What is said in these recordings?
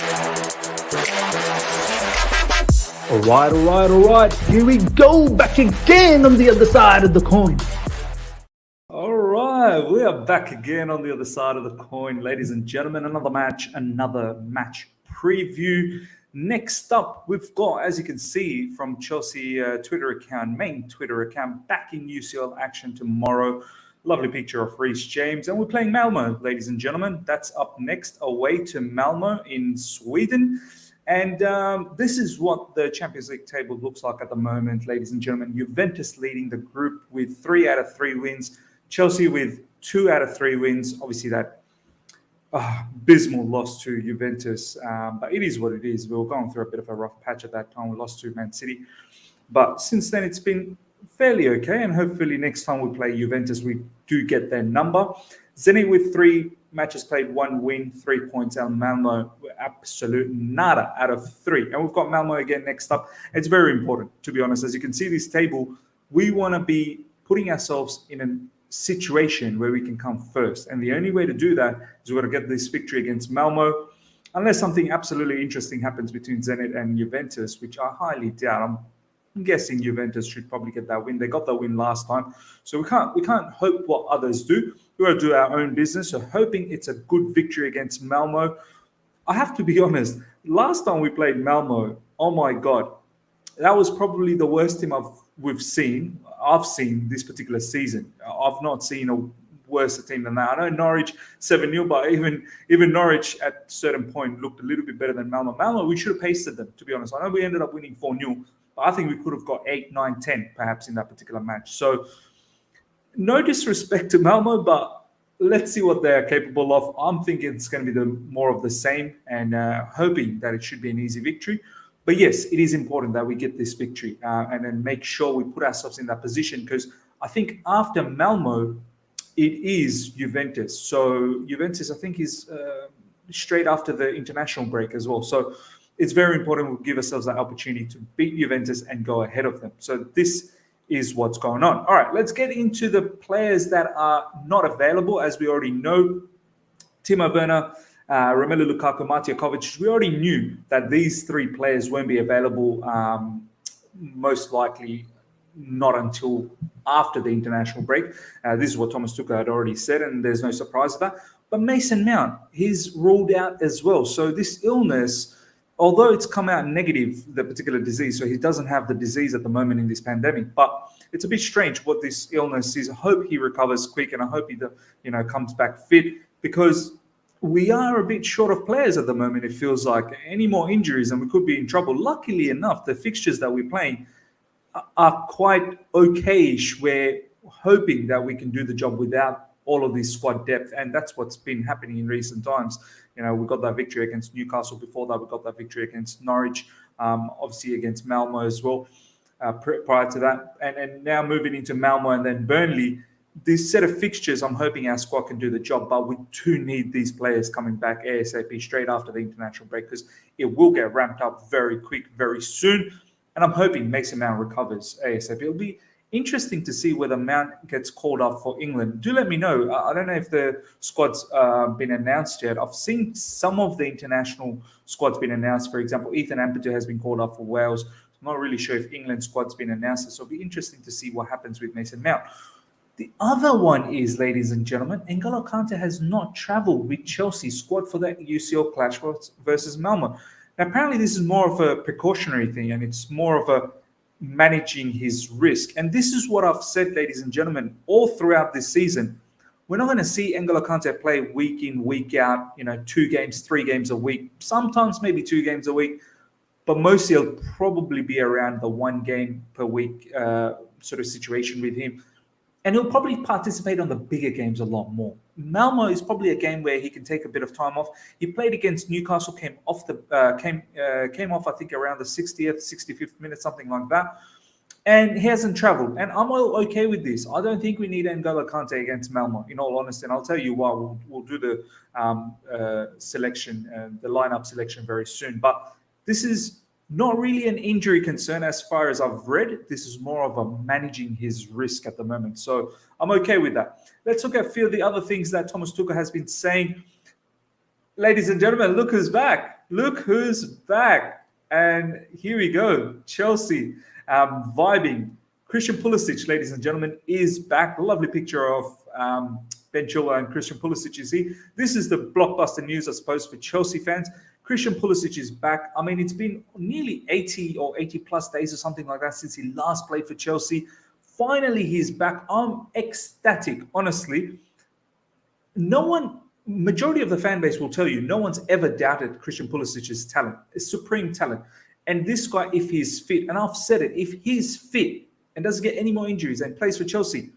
All right. Here we go, back again on the other side of the coin. All right, we are back again on the other side of the coin, ladies and gentlemen. Another match preview. Next up, we've got, as you can see from Chelsea main Twitter account, back in UCL action tomorrow. Lovely picture of Reece James, and we're playing Malmo, ladies and gentlemen. That's up next, away to Malmo in Sweden. And this is what the Champions League table looks like at the moment, ladies and gentlemen. Juventus leading the group with 3 out of 3 wins. Chelsea with 2 out of 3 wins. Obviously, that abysmal loss to Juventus. But it is what it is. We were going through a bit of a rough patch at that time. We lost to Man City. But since then, it's been fairly okay. And hopefully next time we play Juventus, we do get their number. Zenit with 3 matches played, 1 win, 3 points. And Malmo, absolute nada out of 3. And we've got Malmo again next up. It's very important, to be honest. As you can see this table, we want to be putting ourselves in a situation where we can come first. And the only way to do that is we've got to get this victory against Malmo. Unless something absolutely interesting happens between Zenit and Juventus, which I highly doubt. I'm guessing Juventus should probably get that win. They got the win last time. So we can't hope what others do. We've got to do our own business. So hoping it's a good victory against Malmo. I have to be honest, last time we played Malmo, oh my God, that was probably the worst team I've seen this particular season. I've not seen a worse team than that. I know Norwich 7-0, but even Norwich at a certain point looked a little bit better than Malmo. Malmo, we should have pasted them, to be honest. I know we ended up winning 4-0, but I think we could have got 8, 9, 10 perhaps in that particular match. So no disrespect to Malmo, but let's see what they're capable of. I'm thinking it's going to be more of the same, and hoping that it should be an easy victory. But yes, it is important that we get this victory and then make sure we put ourselves in that position, because I think after Malmo, it is Juventus. So Juventus, I think, is straight after the international break as well. So it's very important we give ourselves that opportunity to beat Juventus and go ahead of them. So this is what's going on. All right, let's get into the players that are not available. As we already know, Timo Werner, Romelu Lukaku, Matija Kovacic, we already knew that these 3 players won't be available, most likely not until after the international break. This is what Thomas Tuchel had already said, and there's no surprise of that. But Mason Mount, he's ruled out as well. So this illness, although it's come out negative, the particular disease, so he doesn't have the disease at the moment in this pandemic, but it's a bit strange what this illness is. I hope he recovers quick, and I hope he comes back fit, because we are a bit short of players at the moment. It feels like any more injuries and we could be in trouble. Luckily enough, the fixtures that we're playing are quite okayish. We're hoping that we can do the job without all of this squad depth, and that's what's been happening in recent times. We got that victory against Newcastle. Before that, we got that victory against Norwich, obviously against Malmo as well prior to that. And now moving into Malmo and then Burnley, this set of fixtures, I'm hoping our squad can do the job, but we do need these players coming back ASAP straight after the international break, because it will get ramped up very quick, very soon. And I'm hoping Mason Mount recovers ASAP. It'll be interesting to see whether Mount gets called up for England. Do let me know. I don't know if the squad's been announced yet. I've seen some of the international squads been announced. For example, Ethan Ampadu has been called up for Wales. I'm not really sure if England's squad's been announced. So it'll be interesting to see what happens with Mason Mount. The other one is, ladies and gentlemen, N'Golo Kante has not travelled with Chelsea's squad for that UCL clash versus Malmo. Now, apparently this is more of a precautionary thing, and it's more of a managing his risk. And this is what I've said, ladies and gentlemen, all throughout this season. We're not going to see N'Golo Kante play week in, week out, 2 games, 3 games a week, sometimes maybe 2 games a week, but mostly it'll probably be around the 1 game per week sort of situation with him. And he'll probably participate on the bigger games a lot more. Malmo is probably a game where he can take a bit of time off. He played against Newcastle, came off, I think, around the 60th, 65th minute, something like that. And he hasn't travelled. And I'm all okay with this. I don't think we need N'Golo Kante against Malmo, in all honesty. And I'll tell you why. We'll do the selection, the lineup selection very soon. But this is not really an injury concern as far as I've read. This is more of a managing his risk at the moment. So I'm okay with that. Let's look at a few of the other things that Thomas Tuchel has been saying. Ladies and gentlemen, look who's back. Look who's back. And here we go. Chelsea vibing. Christian Pulisic, ladies and gentlemen, is back. Lovely picture of Ben Chilwell and Christian Pulisic, you see. This is the blockbuster news, I suppose, for Chelsea fans. Christian Pulisic is back. I mean, it's been nearly 80 or 80 plus days or something like that since he last played for Chelsea. Finally, he's back. I'm ecstatic, honestly. Majority of the fan base will tell you, no one's ever doubted Christian Pulisic's talent. It's supreme talent. And this guy, if he's fit, and I've said it, if he's fit and doesn't get any more injuries and plays for Chelsea,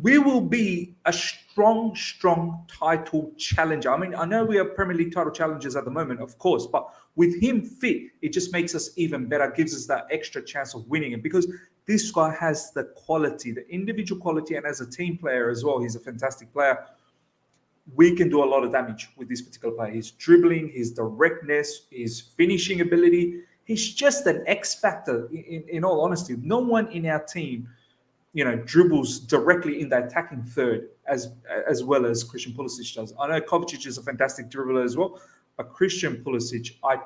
we will be a strong title challenger. I mean, I know we are Premier League title challengers at the moment, of course, but with him fit, it just makes us even better, gives us that extra chance of winning it, because this guy has the quality, the individual quality, and as a team player as well, he's a fantastic player. We can do a lot of damage with this particular player. His dribbling, his directness, his finishing ability, he's just an X factor, in all honesty. No one in our team, dribbles directly in the attacking third as well as Christian Pulisic does. I know Kovacic is a fantastic dribbler as well, but Christian Pulisic, I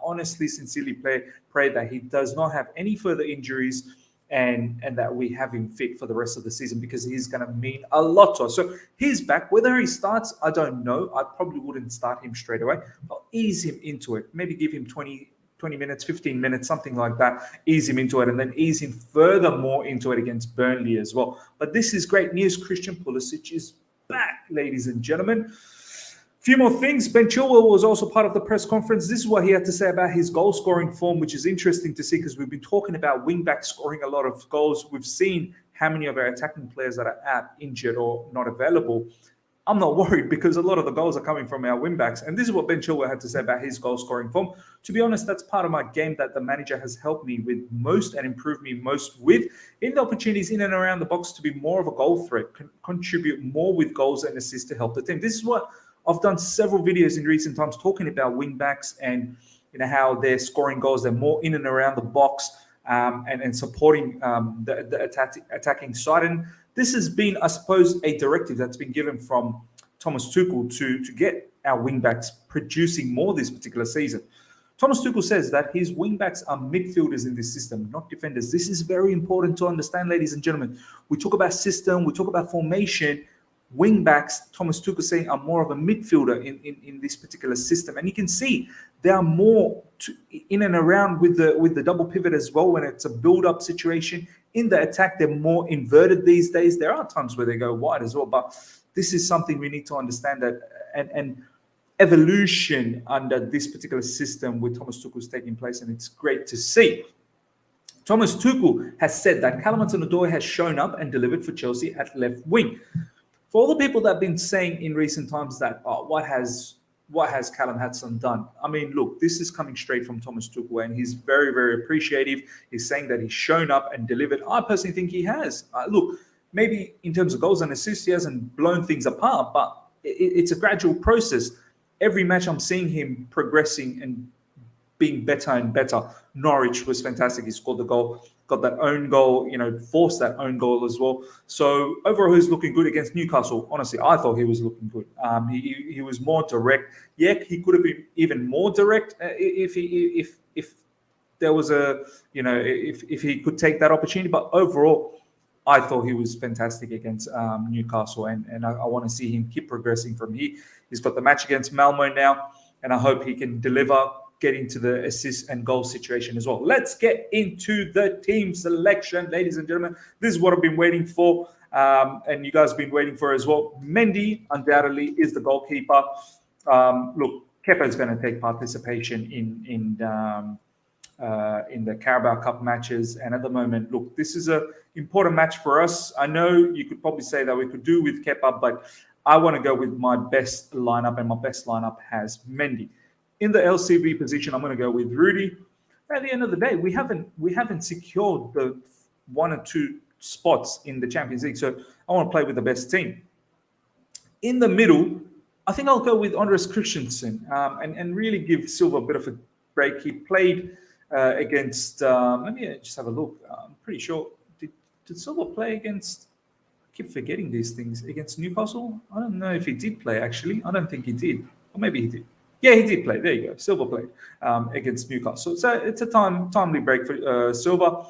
honestly, sincerely pray that he does not have any further injuries and that we have him fit for the rest of the season, because he's going to mean a lot to us. So he's back. Whether he starts, I don't know. I probably wouldn't start him straight away. I'll ease him into it. Maybe give him 20 minutes, 15 minutes, something like that. Ease him into it, and then ease him furthermore into it against Burnley as well. But this is great news. Christian Pulisic is back, ladies and gentlemen. Few more things. Ben Chilwell was also part of the press conference. This is what he had to say about his goal-scoring form, which is interesting to see, because we've been talking about wing-backs scoring a lot of goals. We've seen how many of our attacking players that are out, injured, or not available. I'm not worried, because a lot of the goals are coming from our wing-backs. And this is what Ben Chilwell had to say about his goal-scoring form. To be honest, that's part of my game that the manager has helped me with most and improved me most with. In the opportunities in and around the box to be more of a goal threat, contribute more with goals and assists to help the team. This is what I've done several videos in recent times talking about wing backs and how they're scoring goals. They're more in and around the box and supporting the attacking side. And this has been, I suppose, a directive that's been given from Thomas Tuchel to get our wing backs producing more this particular season. Thomas Tuchel says that his wing backs are midfielders in this system, not defenders. This is very important to understand, ladies and gentlemen. We talk about system, we talk about formation. Wing backs, Thomas Tuchel saying, are more of a midfielder in this particular system, and you can see they are more in and around with the double pivot as well. When it's a build-up situation in the attack, they're more inverted these days. There are times where they go wide as well, but this is something we need to understand, that and evolution under this particular system with Thomas Tuchel is taking place, and it's great to see. Thomas Tuchel has said that Hudson-Odoi has shown up and delivered for Chelsea at left wing. For all the people that have been saying in recent times that, what has Callum Hudson done? I mean, look, this is coming straight from Thomas Tuchel, and he's very, very appreciative. He's saying that he's shown up and delivered. I personally think he has. Look, maybe in terms of goals and assists, he hasn't blown things apart, but it's a gradual process. Every match I'm seeing him progressing and being better and better. Norwich was fantastic. He scored the goal, got that own goal, forced that own goal as well. So overall, he's looking good against Newcastle. Honestly, I thought he was looking good. He was more direct. Yeah, he could have been even more direct if there was if he could take that opportunity. But overall, I thought he was fantastic against Newcastle, and I want to see him keep progressing from here. He's got the match against Malmo now, and I hope he can deliver, get into the assist and goal situation as well. Let's get into the team selection, ladies and gentlemen. This is what I've been waiting for, and you guys have been waiting for as well. Mendy undoubtedly is the goalkeeper. Look, Kepa is going to take participation in the Carabao Cup matches, and at the moment, look, this is an important match for us. I know you could probably say that we could do with Kepa, but I want to go with my best lineup, and my best lineup has Mendy. In the LCB position, I'm going to go with Rudy. At the end of the day, we haven't secured the 1 or 2 spots in the Champions League, so I want to play with the best team. In the middle, I think I'll go with Andres Christensen and really give Silva a bit of a break. He played against. Let me just have a look. I'm pretty sure. Did Silva play against? I keep forgetting these things. Against Newcastle? I don't know if he did play, actually. I don't think he did. Or maybe he did. Yeah, he did play. There you go. Silva played against Newcastle. So it's a timely break for Silva.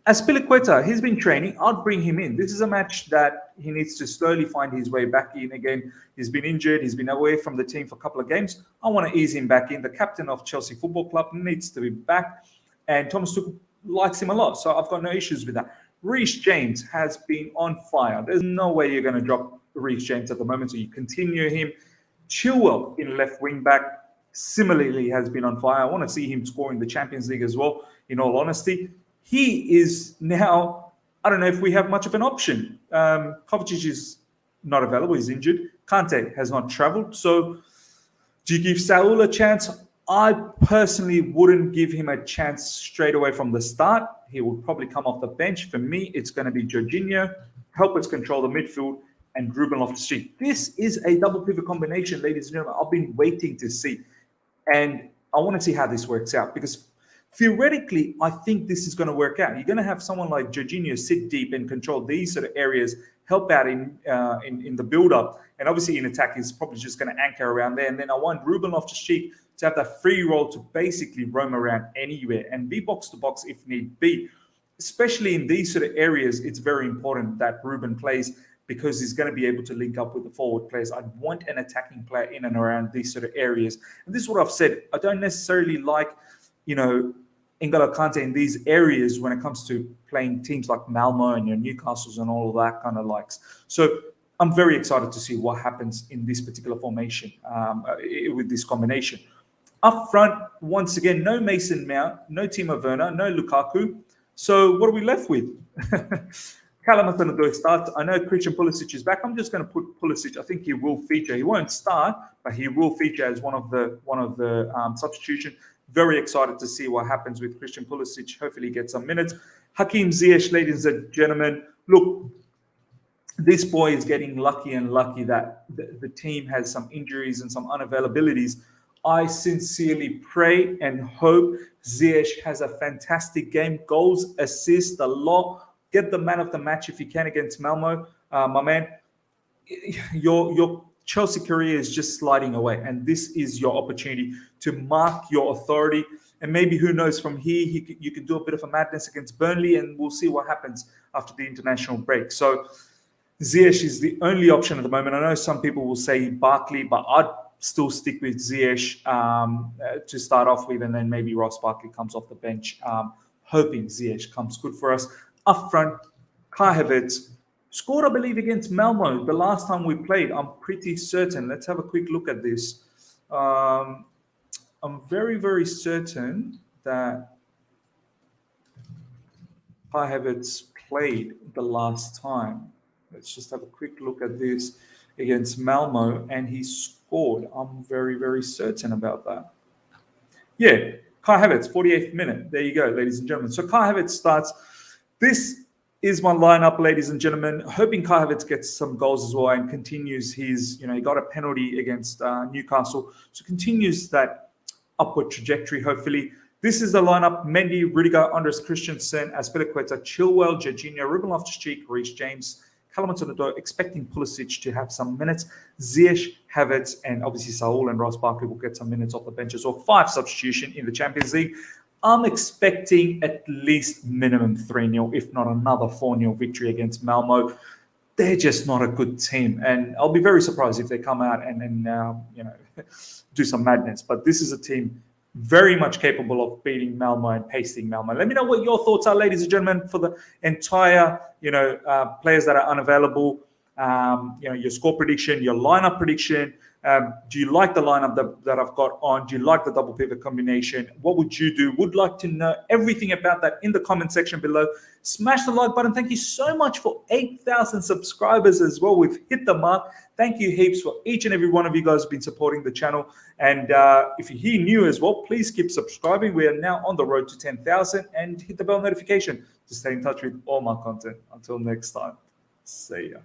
Aspilicueta, he's been training. I'd bring him in. This is a match that he needs to slowly find his way back in again. He's been injured. He's been away from the team for a couple of games. I want to ease him back in. The captain of Chelsea Football Club needs to be back. And Thomas Tuchel likes him a lot. So I've got no issues with that. Reece James has been on fire. There's no way you're going to drop Reece James at the moment. So you continue him. Chilwell in left wing back similarly has been on fire. I want to see him score in the Champions League as well, in all honesty. He is now, I don't know if we have much of an option. Kovacic is not available. He's injured. Kante has not traveled. So do you give Saul a chance? I personally wouldn't give him a chance straight away from the start. He will probably come off the bench. For me, it's going to be Jorginho, help us control the midfield, and Ruben Loftus-Cheek. This is a double pivot combination, ladies and gentlemen. I've been waiting to see. And I want to see how this works out because theoretically, I think this is going to work out. You're going to have someone like Jorginho sit deep and control these sort of areas, help out in the build-up. And obviously in attack, he's probably just going to anchor around there. And then I want Ruben Loftus-Cheek to have that free role to basically roam around anywhere and be box-to-box if need be. Especially in these sort of areas, it's very important that Ruben plays because he's going to be able to link up with the forward players. I want an attacking player in and around these sort of areas. And this is what I've said. I don't necessarily like, N'Golo Kante in these areas when it comes to playing teams like Malmo and your Newcastles and all of that kind of likes. So I'm very excited to see what happens in this particular formation with this combination. Up front, once again, no Mason Mount, no Timo Werner, no Lukaku. So what are we left with? Hudson-Odoi starts. I know Christian Pulisic is back. I'm just going to put Pulisic. I think he will feature. He won't start, but he will feature as one of the substitution. Very excited to see what happens with Christian Pulisic. Hopefully, he gets some minutes. Hakim Ziyech, ladies and gentlemen, look, this boy is getting lucky and lucky that the team has some injuries and some unavailabilities. I sincerely pray and hope Ziyech has a fantastic game. Goals, assists, a lot. Get the man of the match if you can against Malmo. My man, your Chelsea career is just sliding away. And this is your opportunity to mark your authority. And maybe, who knows, from here, you can do a bit of a madness against Burnley, and we'll see what happens after the international break. So Ziyech is the only option at the moment. I know some people will say Barkley, but I'd still stick with Ziyech to start off with, and then maybe Ross Barkley comes off the bench, hoping Ziyech comes good for us. Up front, Kai Havertz scored, I believe, against Malmo the last time we played. I'm pretty certain. Let's have a quick look at this. I'm very, very certain that Kai Havertz played the last time. Let's just have a quick look at this against Malmo, and he scored. I'm very, very certain about that. Yeah, Kai Havertz, 48th minute. There you go, ladies and gentlemen. So Kai Havertz starts. This is my lineup, ladies and gentlemen. Hoping Kai Havertz gets some goals as well and continues his, he got a penalty against Newcastle. So continues that upward trajectory, hopefully. This is the lineup: Mendy, Rudiger, Andres Christensen, Aspilicueta, Chilwell, Jorginho, Ruben Loftus-Cheek, Reece James, Hudson-Odoi, expecting Pulisic to have some minutes. Ziyech, Havertz, and obviously Saul and Ross Barkley will get some minutes off the bench as well. 5 substitution in the Champions League. I'm expecting at least minimum 3-0, if not another 4-0 victory against Malmo. They're just not a good team. And I'll be very surprised if they come out and do some madness. But this is a team very much capable of beating Malmo and pasting Malmo. Let me know what your thoughts are, ladies and gentlemen, for the entire, players that are unavailable. Your score prediction, your lineup prediction. Do you like the lineup that I've got on? Do you like the double pivot combination? What would you do? Would like to know everything about that in the comment section below. Smash the like button. Thank you so much for 8,000 subscribers as well. We've hit the mark. Thank you heaps for each and every one of you guys who've been supporting the channel. And if you're here new as well, please keep subscribing. We are now on the road to 10,000, and hit the bell notification to stay in touch with all my content. Until next time, see ya.